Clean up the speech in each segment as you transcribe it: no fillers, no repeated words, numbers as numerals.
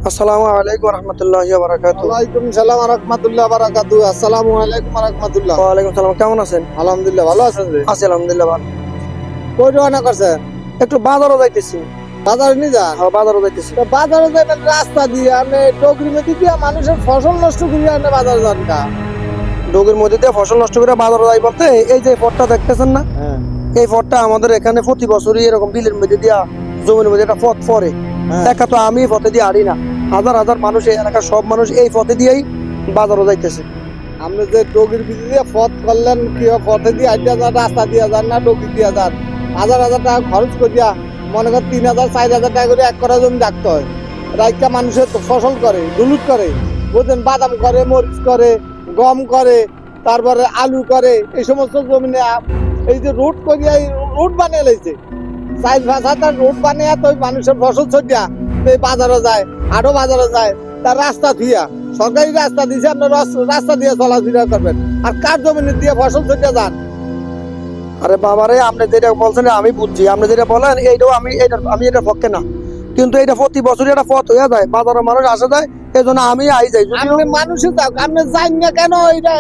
আসসালামু আলাইকুম ওয়া রাহমাতুল্লাহি ওয়া বারাকাতুহু। ওয়ালাইকুম সালাম ওয়া রাহমাতুল্লাহি ওয়া বারাকাতুহু। আসসালামু আলাইকুম ওয়া রাহমাতুল্লাহ। ওয়া আলাইকুম সালাম। কেমন আছেন? আলহামদুলিল্লাহ ভালো আছেন রে? আছি আলহামদুলিল্লাহ ভালো। কই রওনা করছেন? একটু বাজারও যাইতেছি। বাজারে নিয়ে যান। হ্যাঁ, বাজারও যাইতেছি। তো বাজারে যাবেন রাস্তা দিয়ে আপনি টগরি মেদি দিয়ে মানুষের ফসল নষ্ট করিয়া আপনি বাজারে যান কা? ডোগের মধ্যে দিয়ে ফসল নষ্ট করে বাজারে যাই বলতে এই যে পথটা দেখতেছেন না, হ্যাঁ এই পথটা আমাদের এখানে প্রতি বছরই এরকম বিলের মধ্যে দিয়া জমির মধ্যে একটা পথ পড়ে। হ্যাঁ। একা তো আমি এই পথে দিয়ে হারি না, হাজার হাজার মানুষ এই এলাকার সব মানুষ এই পথে দিয়েই বাজারও যাইতেছে। আপনি যে টগির বিধি দিয়ে পথ করলেন কি পথে দিয়ে আইডিয়া যান রাস্তা দিয়ে যান না টগি দিয়ে যান হাজার হাজার টাকা খরচ করিয়া মনে কর 3,000 4,000 টাকা করে এক করা জমি রাখতে হয়। রাইকা মানুষের তো ফসল করে দুলুট করে বুঝলেন, বাদাম করে মরিচ করে গম করে তারপরে আলু করে এই সমস্ত জমিনে এই যে রোড করিয়া রোড বানিয়ে লাইছে 4-5 রোড বানিয়ে তো মানুষের ফসল ছড়িয়া এই বাজারে যায় আরো বাজারে যায় তার রাস্তা ধুইয়া সরকারি রাস্তা দিয়েছে আপনার রাস্তা দিয়ে চলাফেরা করবেন আর কার জমিনে দিয়ে ফসল ছড়িয়ে যান। আরে বাবারে, আপনি যেটা বলছেন আমি বুঝছি, আপনি যেটা বলেন এইটাও আমি এটার পক্ষে না, কিন্তু এটা প্রতি বছরই একটা পথ হয়ে যায়, বাজারের মানুষ আসা যায়, এই জন্য আমি আই যাই। আপনি মানুষে যাক আপনি যান না কেন এটা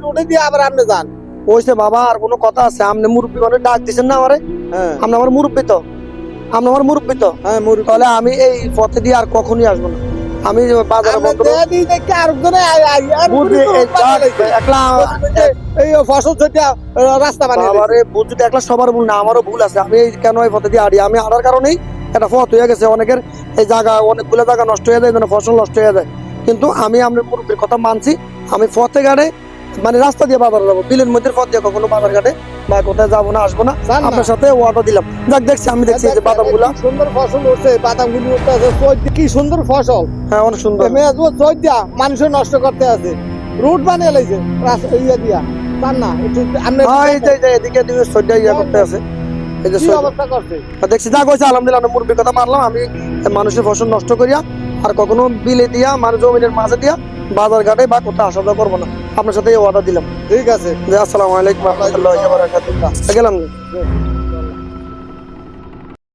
রোডে দিয়ে আবার আপনি যান। ওইসে বাবা, আর কোনো কথা আছে? আপনি মুরব্বী মানে ডাক দিচ্ছেন না আমারে, হ্যাঁ আপনি আমার মুরব্বী তো, আপনি আমার মুরব্বী তো, হ্যাঁ মুরব্বি। তাহলে আমি এই পথে দিয়ে আর কখনোই আসবো না। আমি বাজারে আপনি বন্ধ দেয়া দিয়ে দেখে আরেকজনে বুঝি একলা এই ফসল ছড়িয়া রাস্তা বানিয়ে বাবারে বুঝতে একলা সবার ভুল না, আমারও ভুল আছে। আমি কেন এই পথে দিয়ে হারি? আমি হারার কারণেই একটা পথ হয়ে গেছে, অনেকের এই জায়গা অনেকগুলো জায়গা নষ্ট হয়ে যায়, ফসল নষ্ট হয়ে যায়। কিন্তু আমি আমার মুরব্বীর কথা মানছি, আমি পথে ঘাটে মানে রাস্তা দিয়ে বাজারে যাবো, বিলের মধ্যে পথ দিয়ে কখনো বাজার ঘাটে বা কোথায় যাবো না, আসবো না। যান না। আপনার সাথে ওয়াদা দিলাম। যাক, দেখছি আমি দেখছি এই যে বাদাম গুলা, কি সুন্দর ফসল উঠছে বাদাম গুলি উঠতে আছে কি সুন্দর ফসল হ্যাঁ অনেক সুন্দর। চোদ্দা মানুষের নষ্ট করতে আছে রুট বানিয়ে লাইছে রাস্তা ইয়ে দিয়া তার না একটু আপনি হ্যাঁ এই যে এদিকে দিকে সজ্জা ইয়া করতে আছে, এই যে কি সজ্জা। অবস্থা করছে দেখছি যা কইছে আলহামদুলিল্লাহ, আমি মুরব্বীর কথা মানলাম। আমি মানুষের ফসল নষ্ট করিয়া আর কখনো বিলে দিয়া মানে জমিনের মাঝে দিয়া বাজার ঘাটে বা কোথাও আসা যাওয়া করবো না। আপনার সাথে এই ওয়াদা দিলাম। ঠিক আছে। যে আসসালামু আলাইকুম ওয়া রাহমাতুল্লাহি ওয়া বারাকাতুহু। গেলাম।